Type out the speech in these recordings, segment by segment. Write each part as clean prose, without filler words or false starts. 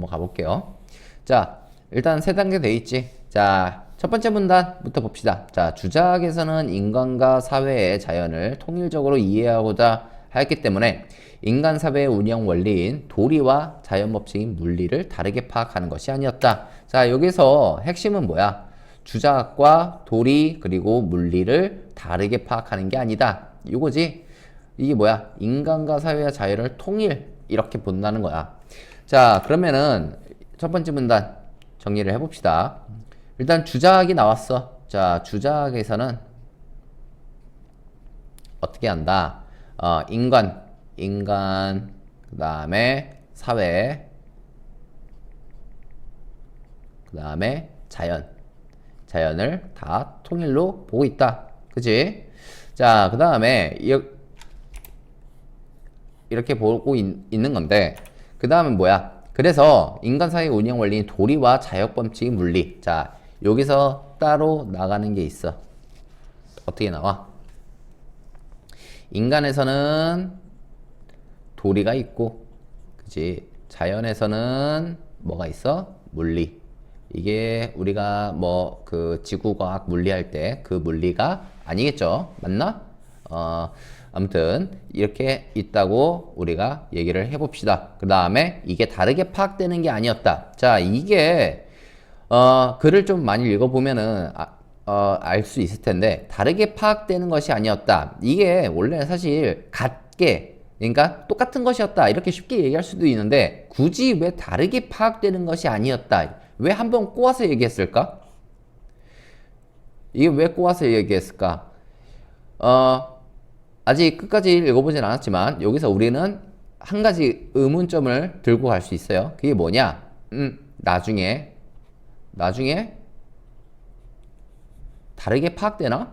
넘어가 볼게요. 자, 일단 세 단계 돼 있지. 자, 첫 번째 문단부터 봅시다. 자, 주자학에서는 인간과 사회의 자연을 통일적으로 이해하고자 했기 때문에 인간 사회의 운영 원리인 도리와 자연 법칙인 물리를 다르게 파악하는 것이 아니었다. 자, 여기서 핵심은 뭐야? 주자학과 도리 그리고 물리를 다르게 파악하는 게 아니다. 이거지. 이게 뭐야? 인간과 사회의 자연을 통일 이렇게 본다는 거야. 자, 그러면은 첫 번째 문단 정리를 해봅시다. 일단 주자학이 나왔어. 자, 주자학에서는 어떻게 한다? 인간, 그 다음에 사회, 그 다음에 자연을 다 통일로 보고 있다. 그치? 자, 그 다음에 이렇게 보고 있는 건데, 그 다음은 뭐야? 그래서 인간 사회 운영 원리인 도리와 자역 법칙인 물리. 자, 여기서 따로 나가는 게 있어. 어떻게 나와? 인간에서는 도리가 있고, 그치? 자연에서는 뭐가 있어? 물리. 이게 우리가 뭐 그 지구과학 물리할 때 그 물리가 아니겠죠? 맞나? 아무튼 이렇게 있다고 우리가 얘기를 해봅시다. 그 다음에 이게 다르게 파악되는 게 아니었다. 자, 이게 글을 좀 많이 읽어보면은 알 수 있을 텐데 다르게 파악되는 것이 아니었다. 이게 원래 사실 같게 그러니까 똑같은 것이었다 이렇게 쉽게 얘기할 수도 있는데 굳이 왜 다르게 파악되는 것이 아니었다. 왜 한번 꼬아서 얘기했을까? 이게 왜 꼬아서 얘기했을까? 아직 끝까지 읽어보진 않았지만 여기서 우리는 한 가지 의문점을 들고 갈 수 있어요. 그게 뭐냐? 나중에 다르게 파악되나?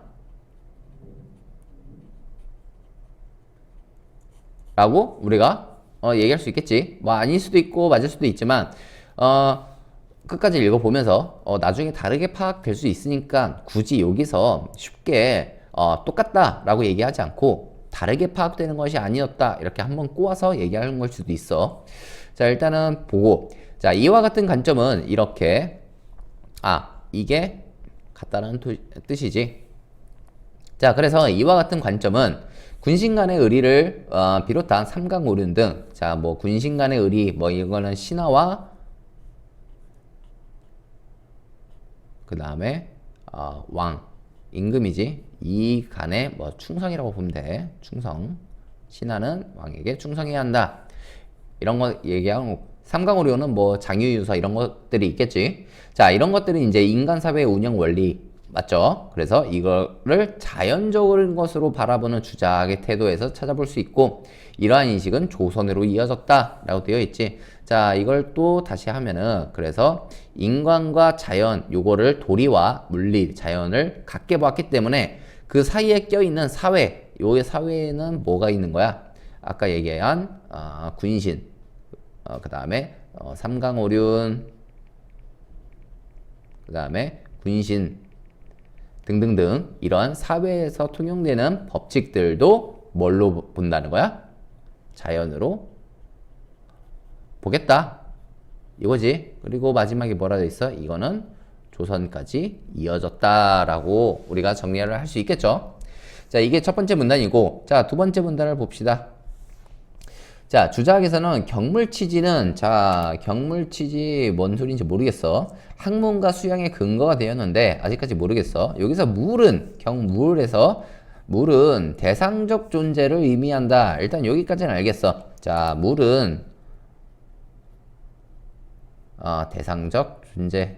라고 우리가 얘기할 수 있겠지. 뭐 아닐 수도 있고 맞을 수도 있지만 끝까지 읽어보면서 나중에 다르게 파악될 수 있으니까 굳이 여기서 쉽게 똑같다 라고 얘기하지 않고 다르게 파악되는 것이 아니었다 이렇게 한번 꼬아서 얘기하는 걸 수도 있어. 자, 일단은 보고, 자, 이와 같은 관점은 이렇게 이게 같다는 뜻이지. 자, 그래서 이와 같은 관점은 군신 간의 의리를 비롯한 삼강오륜 등, 자, 뭐 군신 간의 의리, 뭐 이거는 신하와 그 다음에 왕, 임금이지. 이 간의 뭐 충성이라고 보면 돼. 충성. 신하는 왕에게 충성해야 한다. 이런 거 얘기하고 삼강오륜은 뭐 장유유서 이런 것들이 있겠지. 자, 이런 것들은 이제 인간 사회 운영 원리 맞죠? 그래서 이거를 자연적인 것으로 바라보는 주자학의 태도에서 찾아볼 수 있고 이러한 인식은 조선으로 이어졌다 라고 되어 있지. 자, 이걸 또 다시 하면은 그래서 인간과 자연 요거를 도리와 물리 자연을 같게 보았기 때문에 그 사이에 껴있는 사회 요 사회에는 뭐가 있는 거야? 아까 얘기한 군신 그 다음에 삼강오륜 그 다음에 군신 등등등 이러한 사회에서 통용되는 법칙들도 뭘로 본다는 거야? 자연으로 보겠다 이거지. 그리고 마지막에 뭐라 돼 있어? 이거는 조선까지 이어졌다라고 우리가 정리를 할 수 있겠죠. 자, 이게 첫 번째 문단이고, 자, 두 번째 문단을 봅시다. 자, 주자학에서는 경물치지는, 자, 경물치지 뭔 소리인지 모르겠어. 학문과 수양의 근거가 되었는데 아직까지 모르겠어. 여기서 물은 경물에서 물은 대상적 존재를 의미한다. 일단 여기까지는 알겠어. 자, 물은 대상적 존재.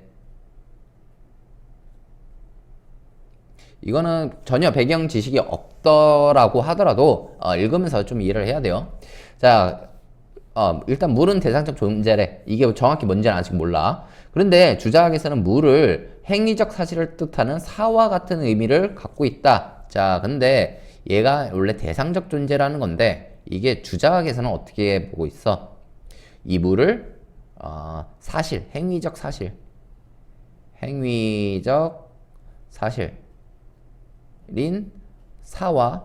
이거는 전혀 배경 지식이 없더라고 하더라도 읽으면서 좀 이해를 해야 돼요. 자, 일단 물은 대상적 존재래. 이게 정확히 뭔지는 아직 몰라. 그런데 주자학에서는 물을 행위적 사실을 뜻하는 사와 같은 의미를 갖고 있다. 자, 근데 얘가 원래 대상적 존재라는 건데 이게 주자학에서는 어떻게 보고 있어? 이 물을 사실, 행위적 사실인 사와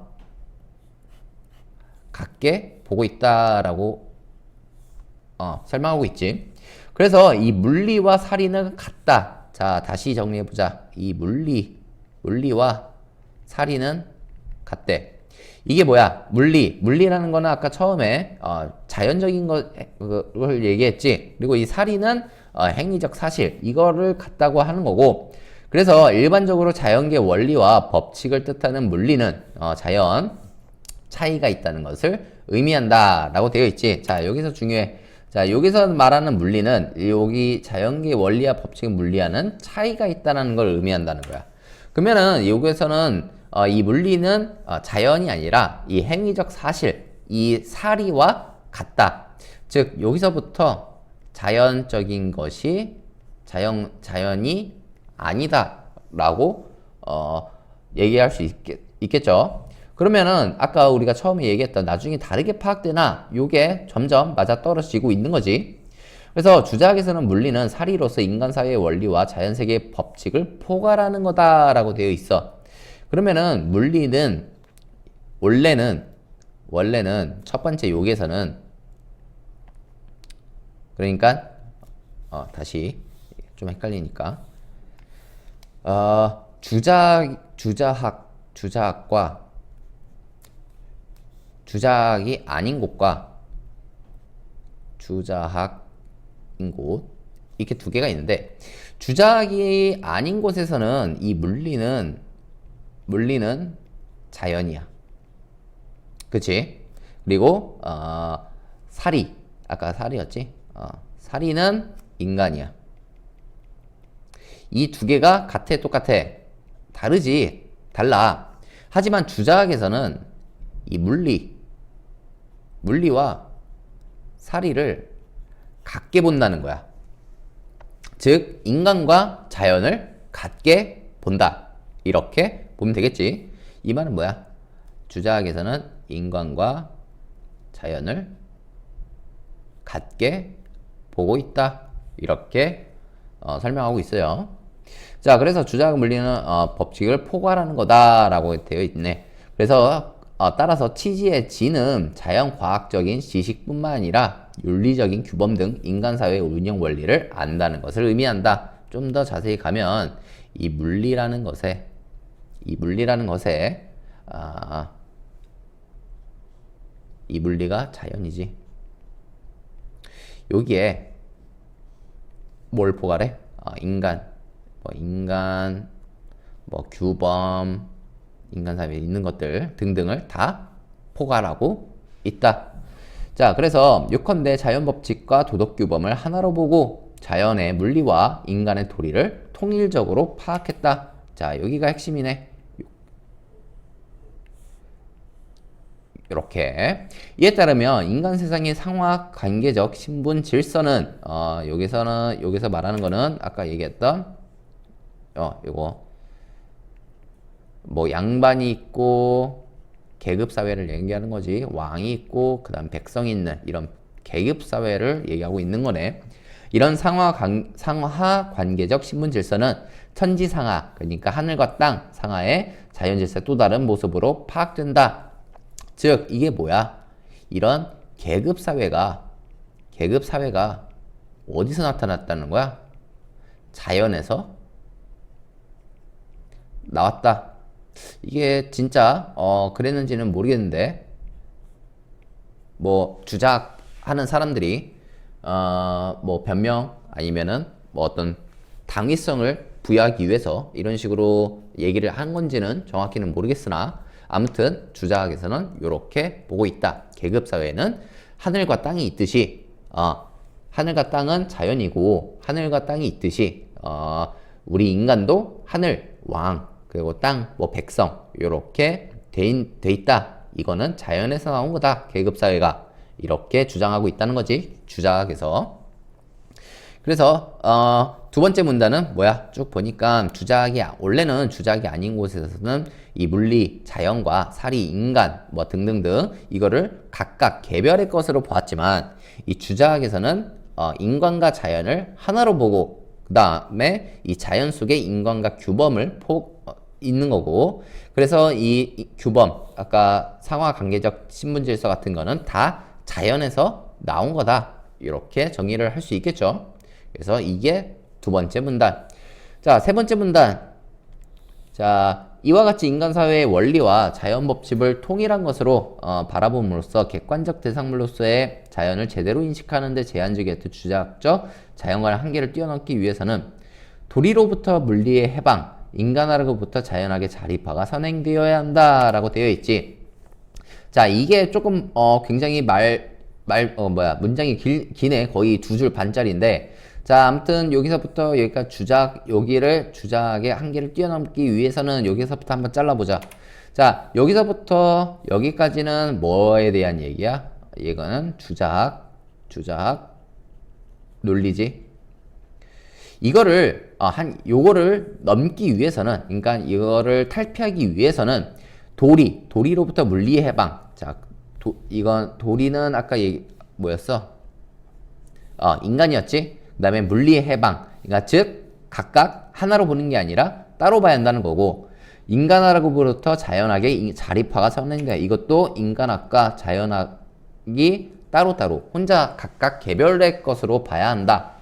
같게 보고 있다라고 설명하고 있지. 그래서 이 물리와 사리는 같다. 자, 다시 정리해보자. 이 물리와 사리는 같대. 이게 뭐야? 물리라는 거는 아까 처음에 자연적인 걸 얘기했지. 그리고 이 사리는 행위적 사실, 이거를 같다고 하는 거고. 그래서 일반적으로 자연계 원리와 법칙을 뜻하는 물리는 자연 차이가 있다는 것을 의미한다 라고 되어 있지. 자, 여기서 중요해. 자, 여기서 말하는 물리는 여기 자연계 원리와 법칙을 물리하는 차이가 있다는 걸 의미한다는 거야. 그러면은 여기서는 이 물리는 자연이 아니라 이 행위적 사실, 이 사리와 같다. 즉 여기서부터 자연적인 것이 자연이 아니다라고 얘기할 수 있겠죠. 그러면은 아까 우리가 처음에 얘기했던 나중에 다르게 파악되나 요게 점점 맞아떨어지고 있는 거지. 그래서 주자학에서는 물리는 사리로서 인간 사회의 원리와 자연 세계의 법칙을 포괄하는 거다라고 되어 있어. 그러면은 물리는 원래는 첫 번째 요기에서는 그러니까 다시 좀 헷갈리니까 주자학과 주자학이 아닌 곳과 주자학인 곳 이렇게 두 개가 있는데 주자학이 아닌 곳에서는 이 물리는 자연이야. 그치? 그리고 사리 아까 사리였지? 사리는 인간이야. 이 두 개가 같아 똑같아? 다르지? 달라. 하지만 주자학에서는 이 물리와 사리를 같게 본다는 거야. 즉 인간과 자연을 같게 본다. 이렇게 보면 되겠지. 이 말은 뭐야? 주자학에서는 인간과 자연을 같게 보고 있다. 이렇게 설명하고 있어요. 자, 그래서 주자학 물리는 법칙을 포괄하는 거다라고 되어 있네. 그래서 따라서 취지의 지는 자연과학적인 지식뿐만 아니라 윤리적인 규범 등 인간사회의 운영 원리를 안다는 것을 의미한다. 좀 더 자세히 가면 이 물리라는 것에 이 물리가 자연이지. 여기에 뭘 포괄해? 인간, 규범, 인간사회에 있는 것들 등등을 다 포괄하고 있다. 자, 그래서 요컨대 자연법칙과 도덕규범을 하나로 보고 자연의 물리와 인간의 도리를 통일적으로 파악했다. 자, 여기가 핵심이네. 이렇게 이에 따르면 인간 세상의 상하 관계적 신분 질서는 여기서 말하는 거는 아까 얘기했던 요거 양반이 있고 계급 사회를 얘기하는 거지. 왕이 있고 그다음 백성이 있는 이런 계급 사회를 얘기하고 있는 거네. 이런 상하 관계적 신분 질서는 천지상하, 그러니까 하늘과 땅 상하의 자연 질서의 또 다른 모습으로 파악된다. 즉 이게 뭐야? 이런 계급 사회가 어디서 나타났다는 거야? 자연에서 나왔다. 이게 진짜 그랬는지는 모르겠는데 주작하는 사람들이 변명 아니면은 어떤 당위성을 부여하기 위해서 이런 식으로 얘기를 한 건지는 정확히는 모르겠으나 아무튼 주자학에서는 이렇게 보고 있다. 계급사회는 하늘과 땅이 있듯이 하늘과 땅은 자연이고 하늘과 땅이 있듯이 우리 인간도 하늘, 왕, 그리고 땅, 백성 이렇게 돼 있다. 이거는 자연에서 나온 거다. 계급사회가 이렇게 주장하고 있다는 거지. 주자학에서. 그래서 두 번째 문단은 뭐야? 쭉 보니까 원래는 주자학이 아닌 곳에서는 이 물리, 자연과 사리, 인간 등등등 이거를 각각 개별의 것으로 보았지만 이 주자학에서는 인간과 자연을 하나로 보고 그 다음에 이 자연 속에 인간과 규범을 있는 거고, 그래서 이 규범 아까 상하 관계적 신분 질서 같은 거는 다 자연에서 나온 거다. 이렇게 정의를 할 수 있겠죠. 그래서 이게 두 번째 문단. 자, 세 번째 문단. 자, 이와 같이 인간사회의 원리와 자연 법칙을 통일한 것으로 바라봄으로써 객관적 대상물로서의 자연을 제대로 인식하는 데 제한적이었던 주자학적 자연과의 한계를 뛰어넘기 위해서는 도리로부터 물리의 해방, 인간화로부터 자연학의 자립화가 선행되어야 한다라고 되어 있지. 자, 이게 조금 굉장히 문장이 기네. 거의 두 줄 반짜리인데, 자, 아무튼 여기서부터 여기까지 주작의 한계를 뛰어넘기 위해서는 여기서부터 한번 잘라보자. 자, 여기서부터 여기까지는 뭐에 대한 얘기야? 이거는 주작 논리지. 요거를 넘기 위해서는, 그러니까 이거를 탈피하기 위해서는 도리로부터 물리의 해방. 자, 이건 도리는 아까 뭐였어? 인간이었지? 그 다음에 물리의 해방. 그러니까 즉, 각각 하나로 보는 게 아니라 따로 봐야 한다는 거고, 인간학으로부터 자연학의 자립화가 선행돼. 이것도 인간학과 자연학이 따로따로 혼자 각각 개별의 것으로 봐야 한다.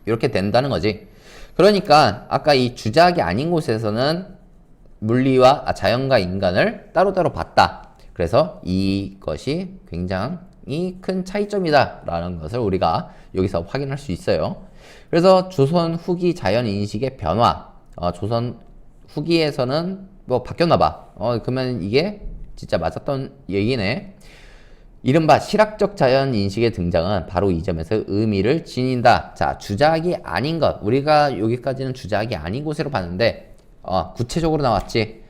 이렇게 된다는 거지. 그러니까 아까 이 주작이 아닌 곳에서는 자연과 인간을 따로따로 봤다. 그래서 이것이 굉장히 큰 차이점이다 라는 것을 우리가 여기서 확인할 수 있어요. 그래서 조선 후기 자연 인식의 변화, 조선 후기에서는 뭐 바뀌었나 봐. 그러면 이게 진짜 맞았던 얘기네. 이른바 실학적 자연 인식의 등장은 바로 이 점에서 의미를 지닌다. 자, 주작이 아닌 것. 우리가 여기까지는 주작이 아닌 곳으로 봤는데, 구체적으로 나왔지.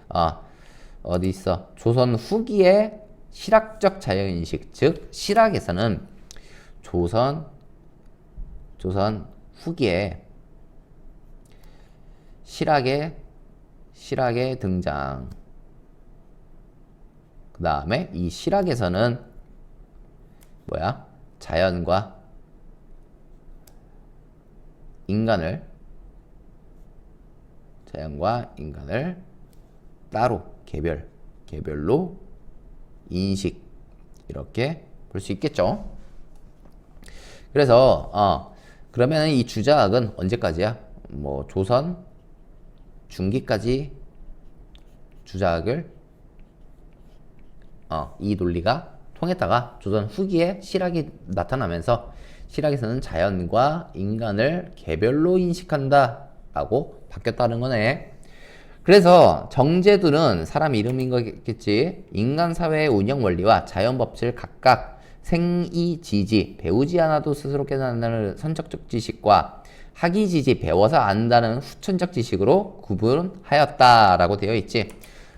어디 있어? 조선 후기의 실학적 자연 인식. 즉, 실학에서는 조선 후기에 실학의 등장. 그 다음에 이 실학에서는 자연과 인간을 따로 개별로 인식, 이렇게 볼 수 있겠죠. 그래서 그러면 이 주작은 언제까지야? 뭐 조선 중기까지 주작을 이 논리가 통했다가 조선 후기에 실학이 나타나면서 실학에서는 자연과 인간을 개별로 인식한다 라고 바뀌었다는 거네. 그래서 정제두는 사람 이름인 거겠지. 인간사회의 운영 원리와 자연 법칙을 각각 생이지지, 배우지 않아도 스스로 깨닫는 선척적 지식과 학이지지, 배워서 안다는 후천적 지식으로 구분하였다라고 되어 있지.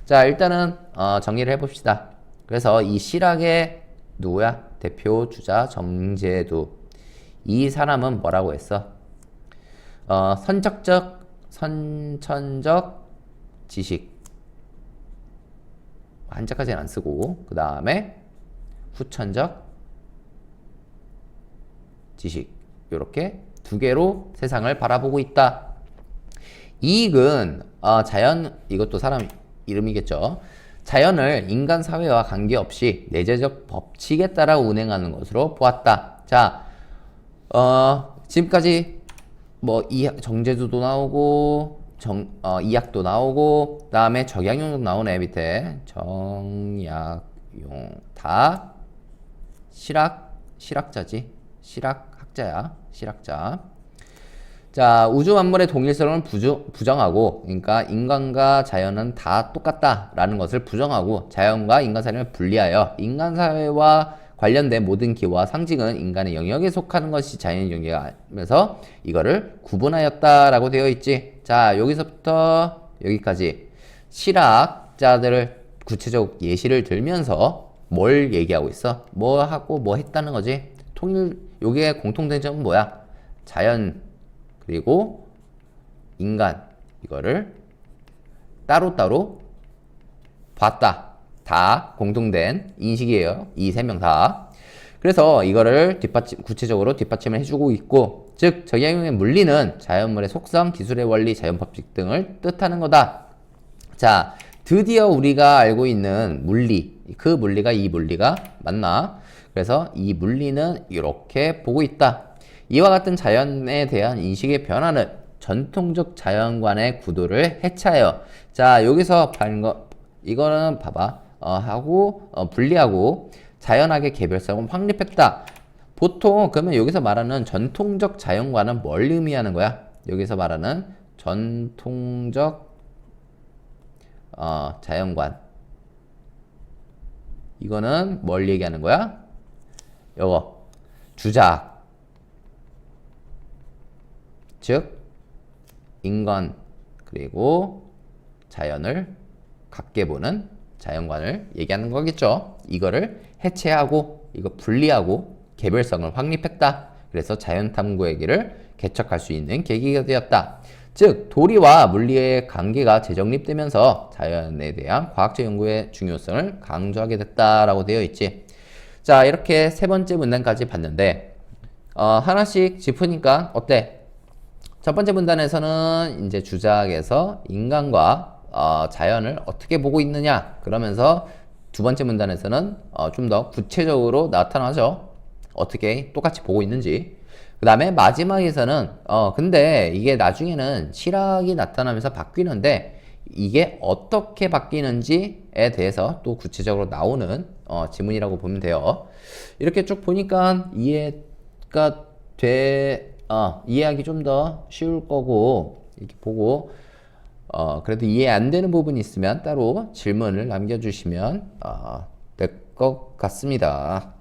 자, 일단은 정리를 해봅시다. 그래서 이 실학의 누구야? 대표 주자 정제두. 이 사람은 뭐라고 했어? 선천적 지식. 한자까지는 안 쓰고, 그 다음에 후천적 지식. 이렇게 두 개로 세상을 바라보고 있다. 이익은 이것도 사람 이름이겠죠. 자연을 인간 사회와 관계없이 내재적 법칙에 따라 운행하는 것으로 보았다. 자, 지금까지 뭐 정제두도 나오고 이약도 나오고, 그 다음에 적약용도 나오네. 밑에 정약용 다 실학자지. 실학학자야. 실학자. 자, 우주 만물의 동일성을 부정하고, 그러니까 인간과 자연은 다 똑같다라는 것을 부정하고, 자연과 인간 사회를 분리하여 인간 사회와 관련된 모든 기호와 상징은 인간의 영역에 속하는 것이 자연의 영역이면서 이거를 구분하였다라고 되어 있지. 자, 여기서부터 여기까지 실학자들을 구체적 예시를 들면서 뭘 얘기하고 있어? 뭐 하고 뭐 했다는 거지? 요게 공통된 점은 뭐야? 자연 그리고 인간, 이거를 따로따로 봤다. 다 공통된 인식이에요. 이 세 명 다. 그래서 이거를 구체적으로 뒷받침을 해주고 있고, 즉 적용의 물리는 자연물의 속성, 기술의 원리, 자연 법칙 등을 뜻하는 거다. 자, 드디어 우리가 알고 있는 물리, 그 물리가 이 물리가 맞나? 그래서 이 물리는 이렇게 보고 있다. 이와 같은 자연에 대한 인식의 변화는 전통적 자연관의 구도를 해체하여 자 여기서 이거는 봐봐 하고 분리하고 자연학의 개별성을 확립했다. 보통 그러면 여기서 말하는 전통적 자연관은 뭘 의미하는 거야? 여기서 말하는 전통적 자연관 이거는 뭘 얘기하는 거야? 요거 주작 즉 인간 그리고 자연을 같게 보는 자연관을 얘기하는 거겠죠. 이거를 해체하고 이거 분리하고 개별성을 확립했다. 그래서 자연탐구의 길을 개척할 수 있는 계기가 되었다. 즉 도리와 물리의 관계가 재정립되면서 자연에 대한 과학적 연구의 중요성을 강조하게 됐다라고 되어 있지. 자 이렇게 세 번째 문단까지 봤는데 하나씩 짚으니까 어때? 첫 번째 문단에서는 이제 주작에서 인간과 자연을 어떻게 보고 있느냐 그러면서 두 번째 문단에서는 좀 더 구체적으로 나타나죠. 어떻게 똑같이 보고 있는지. 그 다음에 마지막에서는 근데 이게 나중에는 실학이 나타나면서 바뀌는데 이게 어떻게 바뀌는지에 대해서 또 구체적으로 나오는 지문이라고 보면 돼요. 이렇게 쭉 보니까 이해가 이해하기 좀 더 쉬울 거고 이렇게 보고 그래도 이해 안 되는 부분이 있으면 따로 질문을 남겨주시면 될 것 같습니다.